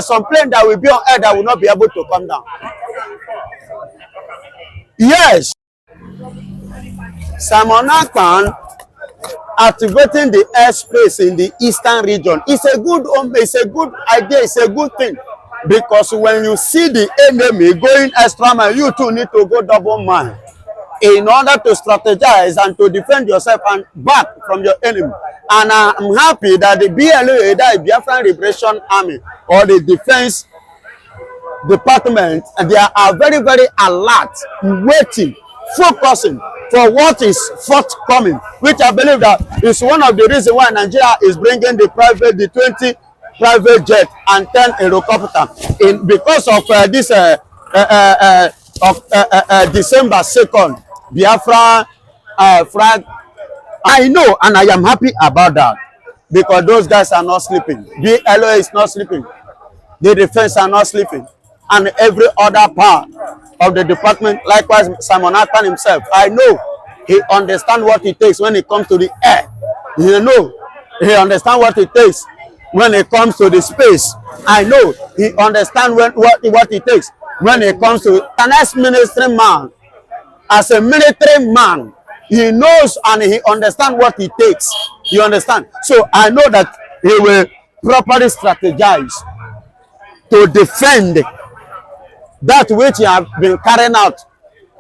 Some plane that will be on air that will not be able to come down. Yes. Simon Akpan activating the airspace in the eastern region. It's a good idea, it's a good thing. Because when you see the enemy going extra mile, you too need to go double mile in order to strategize and to defend yourself and back from your enemy. And I'm happy that the BLA, that is Biafran Liberation Army, or the Defense Department, and they are very, very alert, waiting, focusing for what is forthcoming, which I believe that is one of the reasons why Nigeria is bringing the 20 private jet and 10 helicopter in, because of this December 2nd Biafra flag. I know, and I am happy about that, because those guys are not sleeping. The LOA is not sleeping. The defense are not sleeping, and every other part of the department, likewise Simon Akpan himself. I know he understands what it takes when it comes to the air. You know, he understands what it takes when it comes to the space. I know he understands what it takes when it comes to an ex-military man. As a military man, he knows and he understands what it takes. You understand? So I know that he will properly strategize to defend that which he has been carrying out,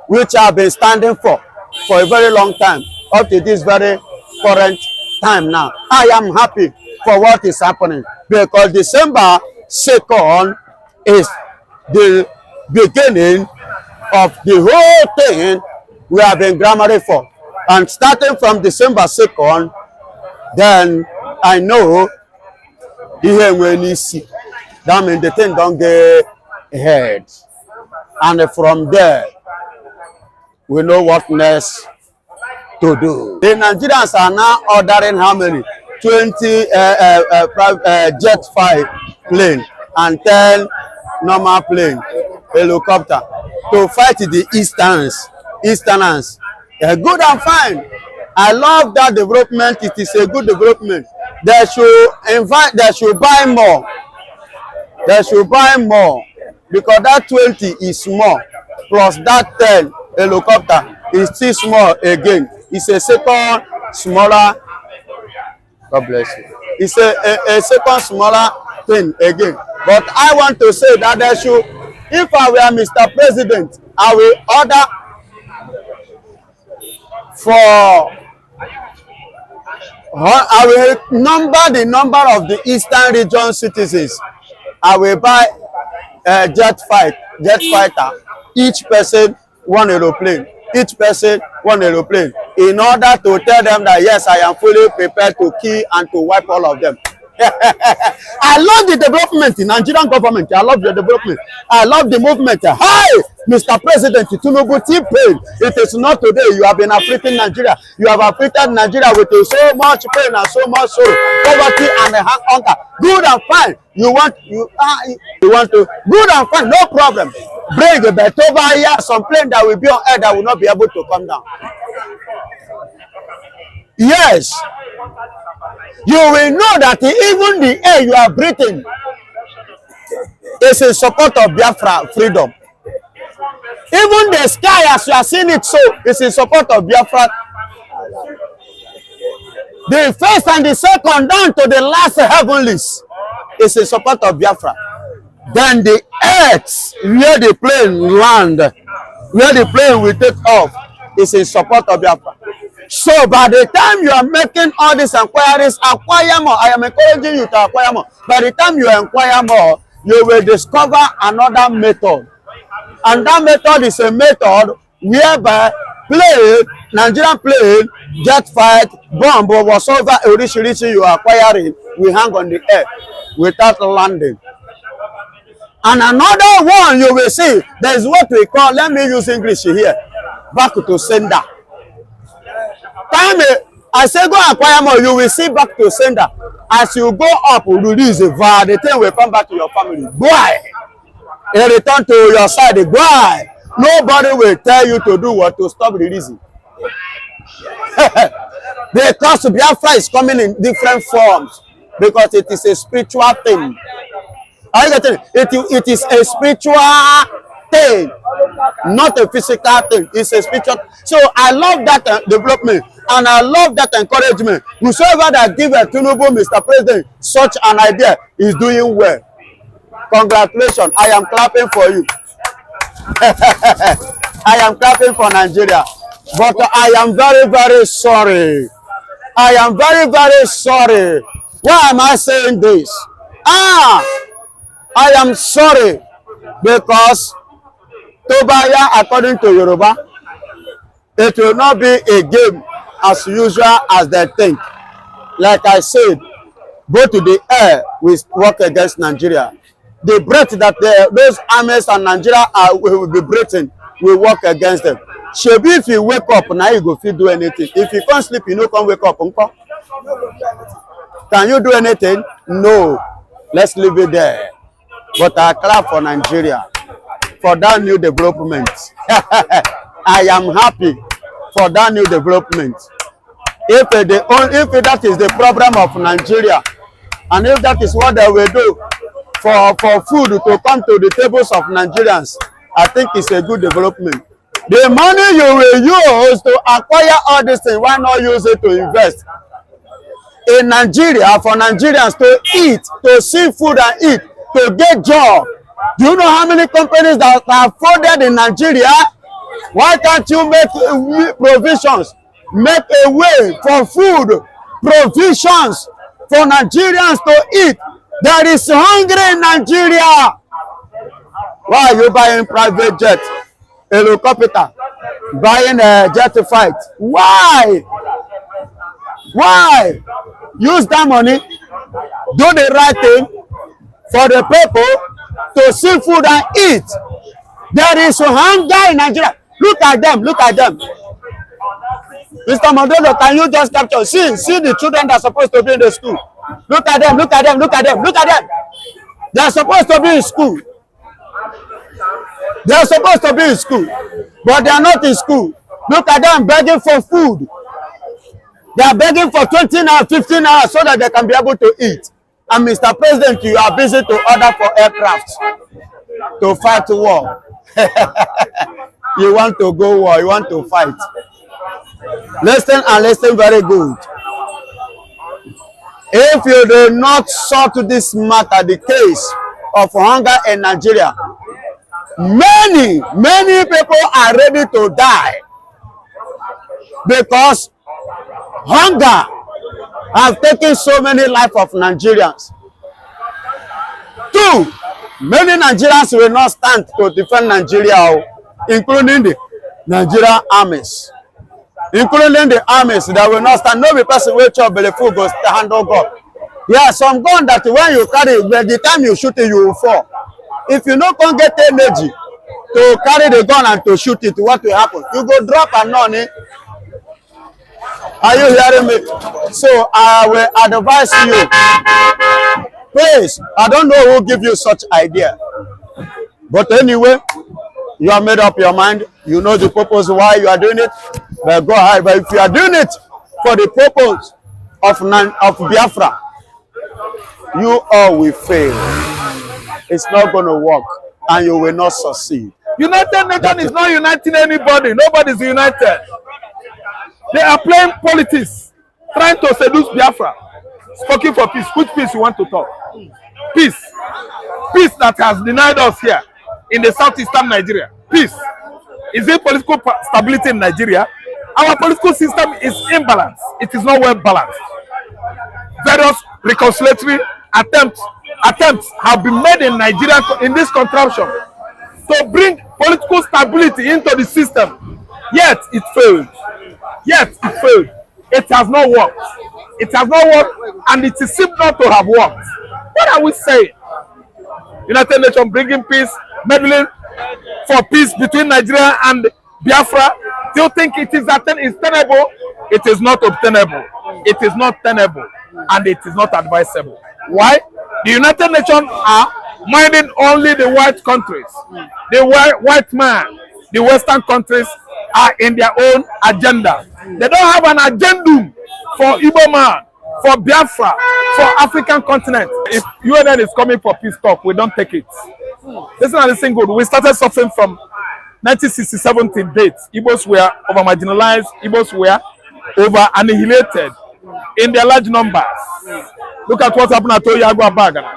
which I have been standing for a very long time, up to this very current time now. I am happy for what is happening, because December 2nd is the beginning of the whole thing we have been clamoring for. And starting from December 2nd, then I know even when you see that means the thing don't get ahead. And from there, we know what next to do. The Nigerians are now ordering how many? 20 jet fighter plane and 10 normal plane, helicopter, to fight the Easterners. Good and fine. I love that development. It is a good development. They should buy more. They should buy more, because that 20 is small, plus that 10 helicopter is still small again. It's a second smaller. God bless you. It's a second smaller thing again. But I want to say that they should, if I were Mr. President, I will order I will number the number of the Eastern region citizens. I will buy a jet fighter, each person one aeroplane, each person one aeroplane, in order to tell them that yes, I am fully prepared to kill and to wipe all of them. I love the development in Nigerian government. I love the development. I love the movement. Hi, Mr. President Tinubu, T-Pain. It is not today. You have been afflicting Nigeria. You have afflicted Nigeria with so much pain and so much sorrow, poverty and hunger. Good and fine. You want to good and fine. No problem. Bring a bet over here. Some plane that will be on air that will not be able to come down. Yes. You will know that even the air you are breathing is in support of Biafra freedom. Even the sky, as you are seeing it, so is in support of Biafra. The first and the second down to the last heavenlies is in support of Biafra. Then the earth, where the plane land, where the plane will take off, is in support of Biafra. So by the time you are making all these inquiries, acquire more. I am encouraging you to acquire more. By the time you inquire more, you will discover another method. And that method is a method whereby plane, Nigerian plane, jet fight, bomb, or whatsoever originally you are acquiring, will hang on the air without landing. And another one you will see, there is what we call, let me use English here, back to sender. Time I say go acquire more, you will see back to sender. As you go up, release the VAR, the thing will come back to your family. Why? And return to your side. Why? Nobody will tell you to do what, to stop releasing. Because Biafra is coming in different forms, because it is a spiritual thing. Are you getting it? It is a spiritual thing, not a physical thing. It's a spiritual. So I love that development, and I love that encouragement. Whosoever that give a tinubu, Mr. President, such an idea is doing well. Congratulations. I am clapping for you. I am clapping for Nigeria. But I am very, very sorry. I am very, very sorry. Why am I saying this? I am sorry because Tobaya, according to Yoruba, it will not be a game as usual as they think. Like I said, go to the air, we work against Nigeria. The breath that those armies and Nigeria will be breathing, we work against them. Shebi, if you wake up, now you go fit do anything. If you can't sleep, you no come wake up. Can you do anything? No. Let's leave it there. But I clap for Nigeria for that new development. I am happy for that new development. If that is the problem of Nigeria, and if that is what they will do for food to come to the tables of Nigerians, I think it's a good development. The money you will use to acquire all these things, why not use it to invest in Nigeria for Nigerians to eat, to see food and eat, to get job? Do you know how many companies that are founded in Nigeria? Why can't you make provisions, make a way for food, provisions for Nigerians to eat? There is hunger in Nigeria. Why are you buying private jet, helicopter, buying a jet fight? Why? Why? Use that money, do the right thing for the people to see food and eat. There is hunger in Nigeria. Look at them, look at them. Mr. Mondolo, can you just capture? See the children that are supposed to be in the school. Look at them, look at them, look at them, look at them. They are supposed to be in school. They are supposed to be in school, but they are not in school. Look at them begging for food. They are begging for 20 hours, 15 hours so that they can be able to eat. And Mr. President, you are busy to order for aircraft to fight war. You want to go war, you want to fight. Listen and listen very good. If you do not sort this matter, the case of hunger in Nigeria, many people are ready to die because hunger has taken so many lives of Nigerians. 2, many Nigerians will not stand to defend Nigeria, including the Nigerian armies. Including the armies that will not stand. No person will chop belly full goes to handle God. Yeah, some gun that when you carry, by the time you shoot it, you will fall. If you no can get energy to carry the gun and to shoot it, what will happen? You go drop and none. Are you hearing me? So I will advise you. Please, I don't know who give you such idea. But anyway, you have made up your mind. You know the purpose why you are doing it. But go ahead. But if you are doing it for the purpose of Biafra, you all will fail. It's not going to work, and you will not succeed. United Nations is not uniting anybody. Nobody is united. They are playing politics, trying to seduce Biafra. Speaking for peace. Which peace you want to talk? Peace. Peace that has denied us here in the southeastern Nigeria. Peace. Is it political stability in Nigeria? Our political system is imbalanced. It is not well balanced. Various reconciliatory attempts have been made in Nigeria in this contraption to bring political stability into the system. Yet it failed. Yet it failed. It has not worked. It has not worked, and it is seems not to have worked. What are we saying? United Nations bringing peace, meddling for peace between Nigeria and Biafra. Do you think it is tenable? It is not obtainable. It is not tenable, and it is not advisable. Why? The United Nations are minding only the white countries. The white man, the Western countries are in their own agenda. They don't have an agendum for Igbo man, for Biafra, for African continent. If UNN is coming for peace talk, we don't take it. Listen and listen good. We started suffering from 1967 till date. Igbos were over marginalized, Igbos were over annihilated in their large numbers. Look at what happened at Oyagwa Bagana.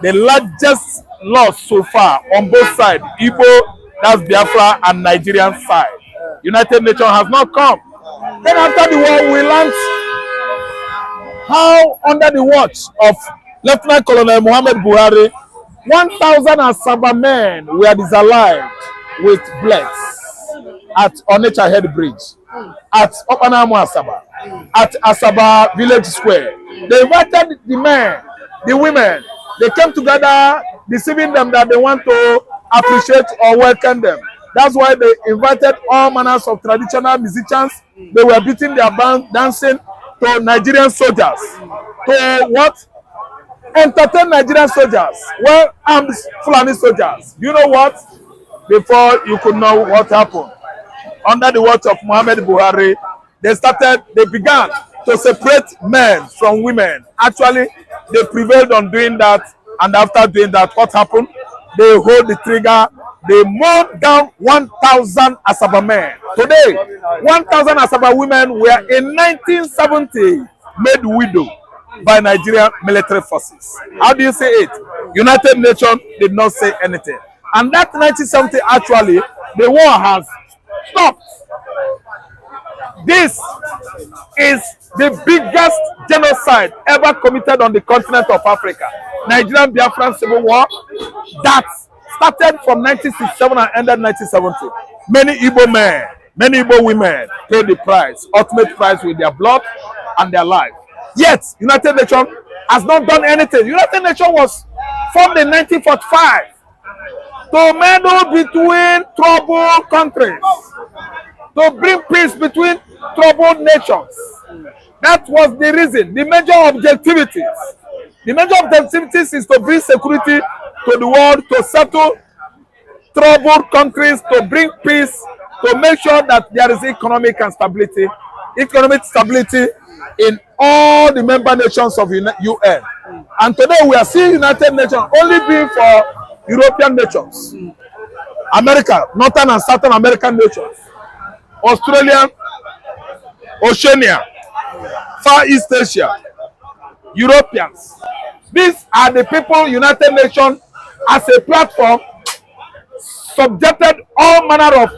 The largest loss so far on both sides, Igbo, that's Biafra, and Nigerian side. United Nations has not come. Then after the war, we learned how under the watch of Lieutenant Colonel Muhammad Buhari, 1,000 Asaba men were disallowed with blacks at Onitsha Head Bridge, at Opanamu Asaba, at Asaba Village Square. They invited the men, the women. They came together, deceiving them that they want to appreciate or welcome them. That's why they invited all manners of traditional musicians. They were beating their band, dancing to Nigerian soldiers. To what? Entertain Nigerian soldiers, well-armed Fulani soldiers. You know what? Before you could know what happened, under the watch of Muhammad Buhari, they began to separate men from women. Actually, they prevailed on doing that, and after doing that, what happened? They hold the trigger. They mowed down 1,000 Asaba men. Today, 1,000 Asaba women were in 1970 made widow by Nigerian military forces. How do you say it? United Nations did not say anything. And that 1970, actually, the war has stopped. This is the biggest genocide ever committed on the continent of Africa. Nigerian Biafran Civil War that started from 1967 and ended 1970. Many Igbo men, many Igbo women paid the price, ultimate price with their blood and their life. Yet, United Nations has not done anything. United Nations was formed in 1945 to meddle between troubled countries, to bring peace between troubled nations. That was the reason, the major objectivities. The major objectivities is to bring security to the world, to settle troubled countries, to bring peace, to make sure that there is economic stability in all the member nations of UN. And today we are seeing United Nations only being for European nations, America, Northern and Southern American nations, Australia, Oceania, Far East Asia, Europeans. These are the people United Nations as a platform subjected all manner of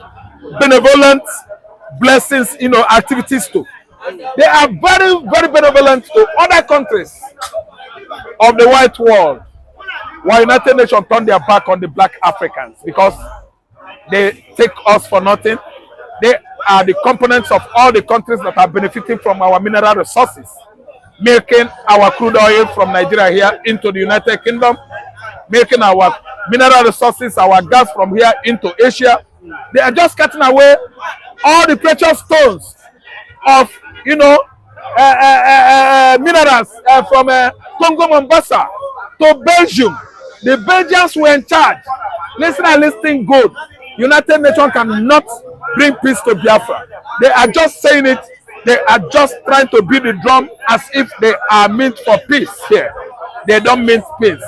benevolent blessings, activities to. They are very, very benevolent to other countries of the white world. While United Nations turn their back on the black Africans because they take us for nothing. They are the components of all the countries that are benefiting from our mineral resources, making our crude oil from Nigeria here into the United Kingdom, making our mineral resources, our gas from here into Asia. They are just cutting away all the precious stones of, minerals from Congo, Mombasa to Belgium. The Belgians were in charge. Listen and listen good. United Nations cannot bring peace to Biafra. They are just saying it. They are just trying to beat the drum as if they are meant for peace here. They don't mean peace.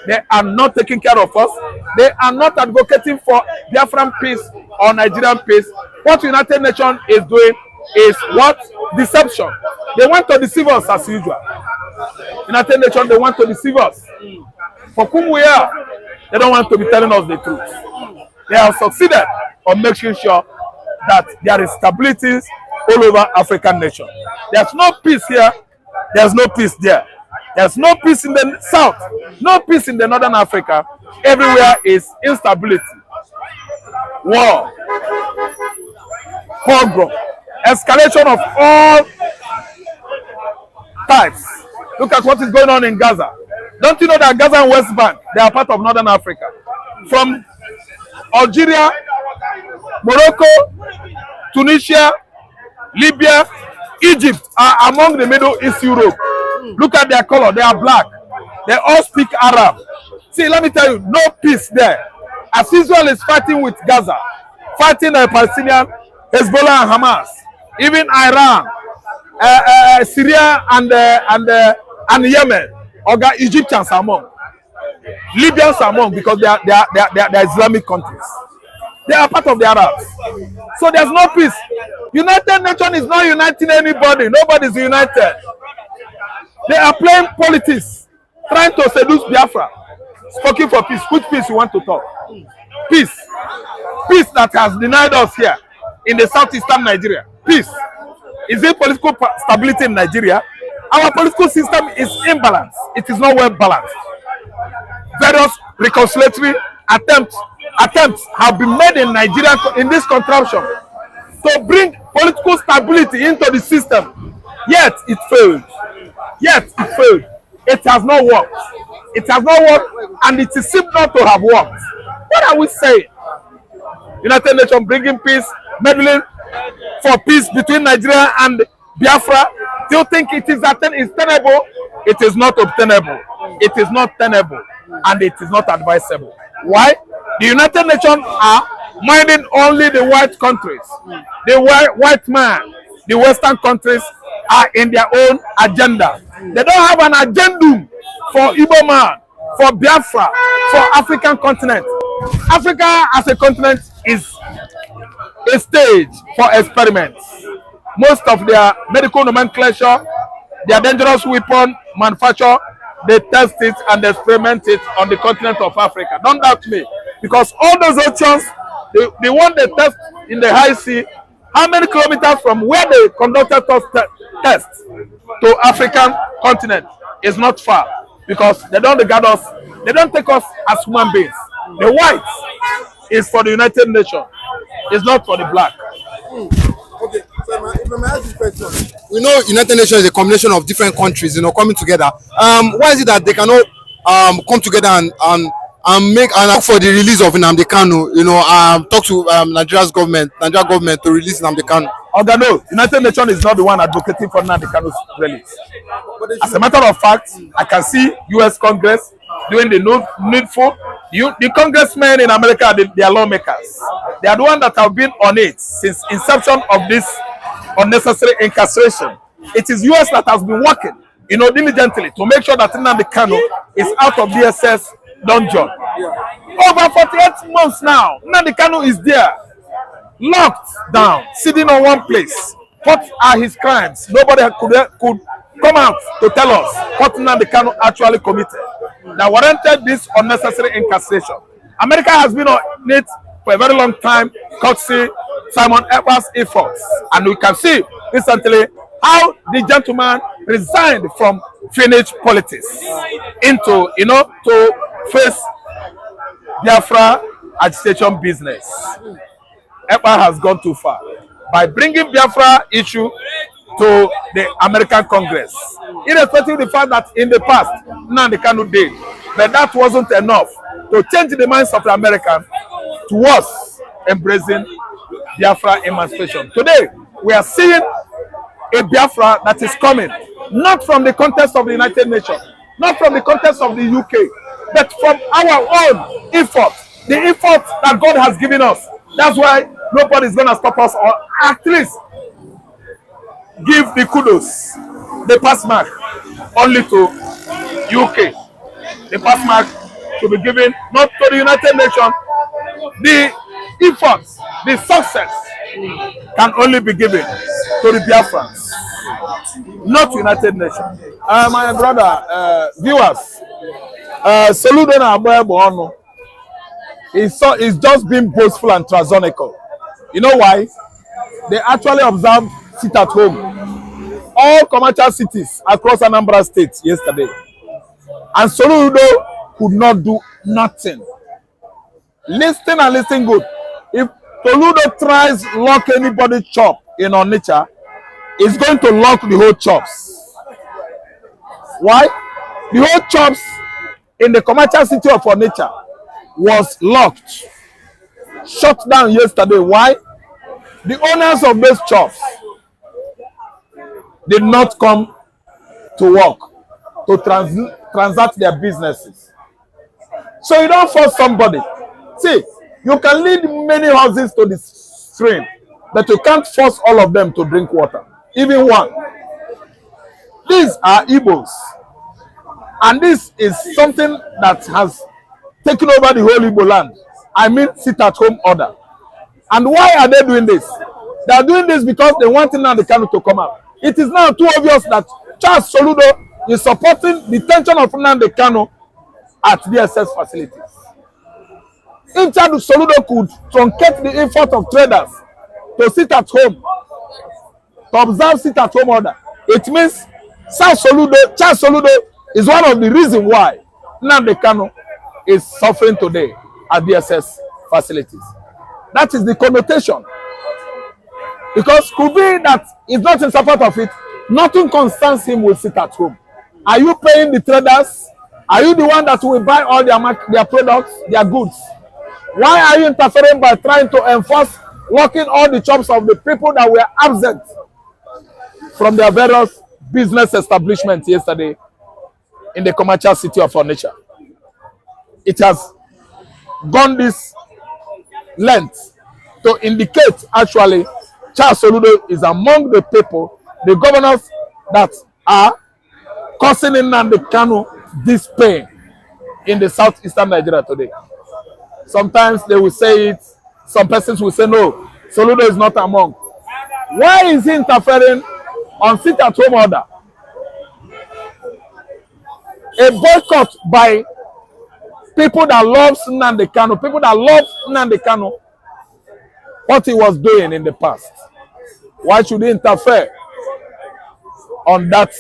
They are not taking care of us. They are not advocating for Biafran peace or Nigerian peace. What United Nations is doing is what? Deception. They want to deceive us as usual. United Nations, they want to deceive us. For whom we are, they don't want to be telling us the truth. They have succeeded on making sure that there is stability all over African nations. There's no peace here. There's no peace there. There's no peace in the south. No peace in the northern Africa. Everywhere is instability. War. Pogrom. Escalation of all types. Look at what is going on in Gaza. Don't you know that Gaza and West Bank, they are part of northern Africa? From Algeria, Morocco, Tunisia, Libya, Egypt are among the Middle East Europe. Look at their color. They are black. They all speak Arab. See, let me tell you, no peace there. As Israel is fighting with Gaza, fighting the Palestinian, Hezbollah and Hamas, even Iran Syria and Yemen, or Egyptians among, Libyans among, because they are Islamic countries. They are part of the Arabs. So there's no peace. United Nations is not uniting anybody. Nobody is united. They are playing politics, trying to seduce Biafra, speaking for peace. Which peace you want to talk? Peace. Peace that has denied us here in the southeastern Nigeria. Peace. Is it political stability in Nigeria? Our political system is imbalanced. It is not well balanced. Various reconciliatory attempts have been made in Nigeria in this contraption to bring political stability into the system. Yet it failed. It has not worked. It has not worked, and it is seemed not to have worked. What are we saying? United Nations bringing peace, meddling for peace between Nigeria and Biafra. Do you think it is tenable? It is not obtainable. It is not tenable, and it is not advisable. Why? The United Nations are minding only the white countries. The white man, the Western countries are in their own agenda. They don't have an agendum for Igbo man, for Biafra, for African continent. Africa as a continent is a stage for experiments. Most of their medical nomenclature, their dangerous weapon manufacture, they test it and experiment it on the continent of Africa. Don't doubt me, because all those oceans, the one they test in the high sea, how many kilometers from where they conducted tests to African continent is not far, because they don't regard us, they don't take us as human beings. The white is for the United Nations, it's not for the black. Okay, so if I may ask this question, we know United Nations is a combination of different countries, coming together. Why is it that they cannot come together and make and ask for the release of nnamdikanu? Talk to Nigerian government to release nnamdikanu. No, United Nations is not the one advocating for nnamdikanu's release. As a matter of fact, I can see U.S. Congress doing the needful. The congressmen in America, they are lawmakers. They are the ones that have been on it since inception of this unnecessary incarceration. It is U.S. that has been working, diligently to make sure that Nnamdikanu is out of DSS dungeon. Over 48 months now, Nnamdikanu is there, locked down, sitting on one place. What are his crimes? Nobody could come out to tell us what Nnamdikanu actually committed that warranted this unnecessary incarceration. America has been on it for a very long time, courtesy Simon Ekpa's efforts. And we can see recently how the gentleman resigned from Finnish politics into, to face Biafra agitation business. Ekpa has gone too far by bringing Biafra issue to the American Congress, irrespective of the fact that in the past Nnamdikanu did, but that wasn't enough to change the minds of the Americans towards embracing Biafra emancipation. Today, we are seeing a Biafra that is coming not from the context of the United Nations, not from the context of the UK, but from our own effort, the effort that God has given us. That's why nobody is going to stop us, or at least give the kudos, the pass mark, only to UK. The pass mark to be given not to the United Nations. The efforts, the success can only be given to the Biafrans, not United Nations. My brother, viewers, Soludo na Orlu is just being boastful and transonical. You know why? They actually observed sit at home, all commercial cities across Anambra State yesterday, and Soludo could not do nothing. Listen and listen good. If Soludo tries lock anybody's shop in Onitsha, it's going to lock the whole shops. Why? The whole shops in the commercial city of Onitsha was locked, shut down yesterday. Why? The owners of those shops did not come to work to transact their businesses. So you don't force somebody. See, you can lead many houses to the stream, but you can't force all of them to drink water, even one. These are Igbos. And this is something that has taken over the whole Igbo land. I mean, sit-at-home order. And why are they doing this? They are doing this because they want Nnamdikanu to come out. It is now too obvious that Charles Soludo is supporting the detention of Nnamdikanu at DSS facilities. If Charles Soludo could truncate the effort of traders to sit at home, to observe sit-at-home order, it means Charles Soludo is one of the reasons why Nnamdikanu is suffering today at DSS facilities. That is the connotation. Because could be that he's not in support of it, nothing concerns him will sit at home. Are you paying the traders? Are you the one that will buy all their products, their goods? Why are you interfering by trying to enforce locking all the jobs of the people that were absent from their various business establishments yesterday in the commercial city of Onitsha? It has gone this length to indicate actually Charles Soludo is among the people, the governors that are causing Nnamdikanu this pain in the southeastern Nigeria today. Sometimes they will say it, some persons will say no, Soludo is not among. Why is he interfering on sit-at-home order? A boycott by people that love Nnamdikanu, people that love Nnamdikanu, what he was doing in the past. Why should he interfere on that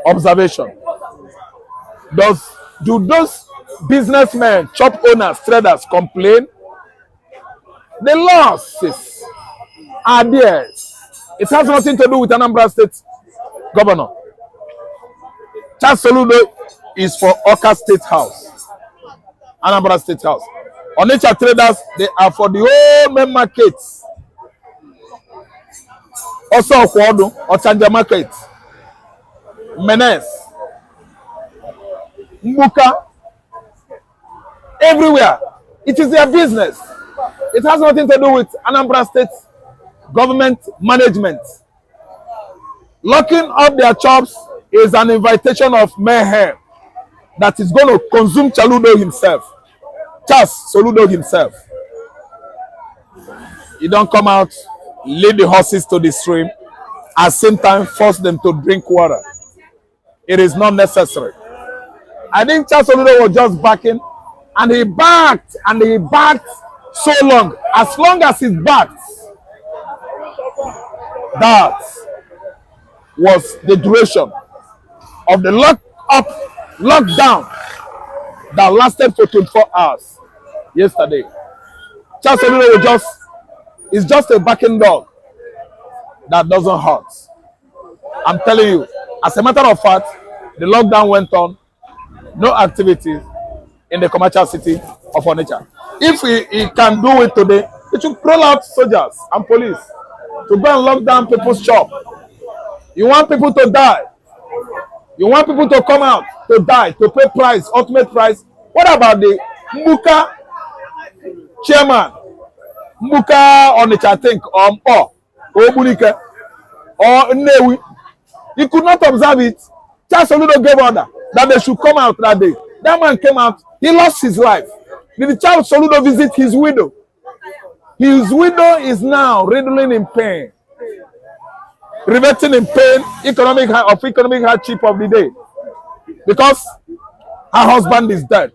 observation? Do those businessmen, shop owners, traders complain? The losses are theirs. It has nothing to do with Anambra State governor. Charles Soludo is for Oka State House, Anambra State House. Onitsha traders, they are for the whole main markets. Also Orlu, Ochanja market, Menes, Mbuka, everywhere. It is their business. It has nothing to do with Anambra State government management. Locking up their shops is an invitation of mayhem that is going to consume Charles Soludo himself. You don't come out, lead the horses to the stream, at the same time force them to drink water. It is not necessary. I think Charles Soludo was just backing, and he backed so long. As long as he backed, that was the duration of the lockdown that lasted for 24 hours yesterday. Charles Soludo is just a backing dog that doesn't hurt. I'm telling you, as a matter of fact, the lockdown went on, no activities in the commercial city of Onitsha. If he can do it today, it should roll out soldiers and police to go and lock down people's shop. You want people to die. You want people to come out to die, to pay price, ultimate price. What about the Mbuka chairman? Mbuka Onitsha, I think, or Obunike, or Nnewi. He could not observe it. Charles Soludo gave order that they should come out that day. That man came out. He lost his life. Did Charles Soludo visit his widow? His widow is now riddling in pain, reverting in pain, economic hardship of the day, because her husband is dead.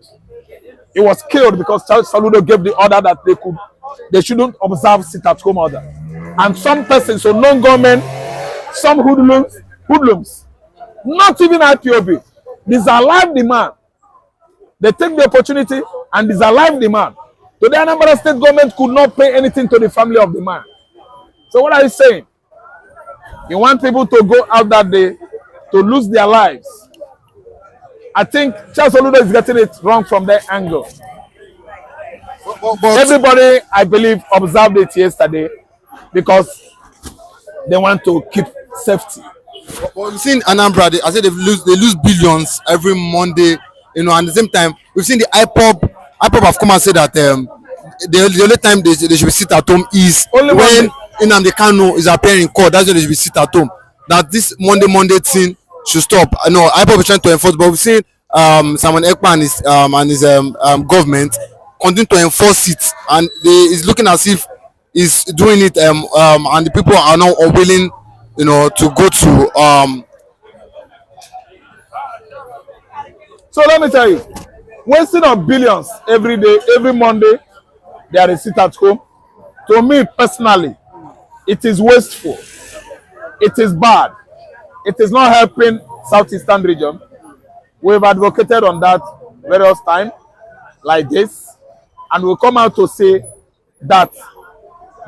He was killed because Charles Soludo gave the order that they shouldn't observe sit-at-home order. And some persons, so non-government, some hoodlums, not even IPOB, disalive the man. They take the opportunity and disalive the man. Today, Anambra State government could not pay anything to the family of the man. So what are you saying? You want people to go out that day to lose their lives. I think Charles Soludo is getting it wrong from their angle. But everybody, I believe, observed it yesterday because they want to keep safety. But we've seen Anambra, I said they lose billions every Monday, you know, and at the same time, we've seen the IPOB have come and said that the only time they should be sit at home is only when Nnamdikanu is appearing in court. That's when they should be sit at home. That this Monday thing should stop. No, IPOB is trying to enforce, but we've seen Simon Ekpa and his government continue to enforce it, and it's looking as if he's doing it, and the people are now unwilling, to go to So let me tell you, wasting of billions every day, every Monday, there is sit at home. To me personally, it is wasteful. It is bad. It is not helping Southeastern region. We've advocated on that various times like this, and we'll come out to say that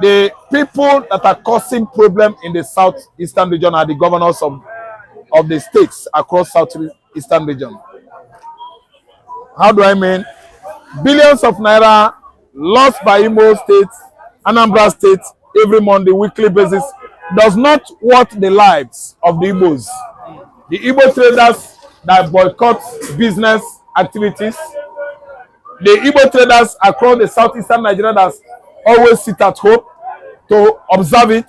the people that are causing problem in the Southeastern region are the governors of the states across Southeastern region. How do I mean? Billions of naira lost by Imo State, Anambra State every Monday, weekly basis does not worth the lives of the Igbos. The Igbo traders that boycott business activities, the Igbo traders across the southeastern Nigeria that always sit at home to observe it,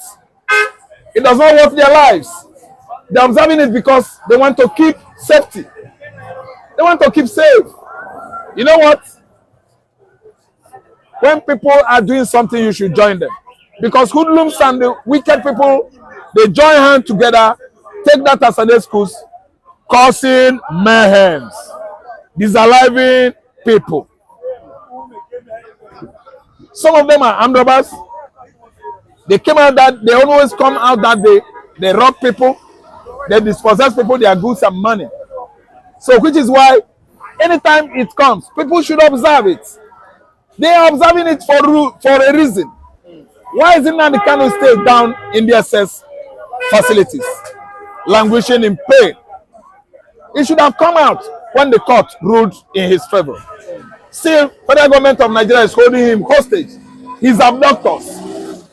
it does not worth their lives. They're observing it because they want to keep safety. They want to keep safe. You know what? When people are doing something, you should join them. Because hoodlums and the wicked people, they join hands together, take that as an excuse, causing mayhem, disaliving people. Some of them are armed robbers. They always come out that they rob people, they dispossess people, their goods and money. So which is why anytime it comes, people should observe it. They are observing it for a reason. Why is nnamdikanu stay down in the SS facilities, languishing in pain? He should have come out when the court ruled in his favor. Still, federal government of Nigeria is holding him hostage. His abductors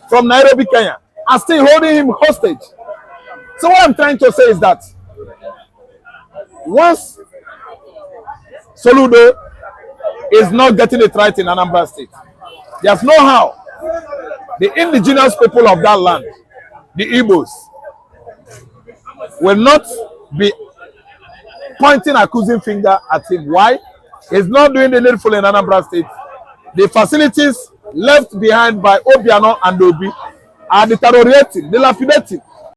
from Nairobi, Kenya, are still holding him hostage. So what I'm trying to say is that once Soludo is not getting it right in Anambra State, there's no how the indigenous people of that land, the Igbos, will not be pointing accusing finger at him. Why? He's not doing the needful in Anambra State. The facilities left behind by Obiano and Obi are deteriorating, dilapidating.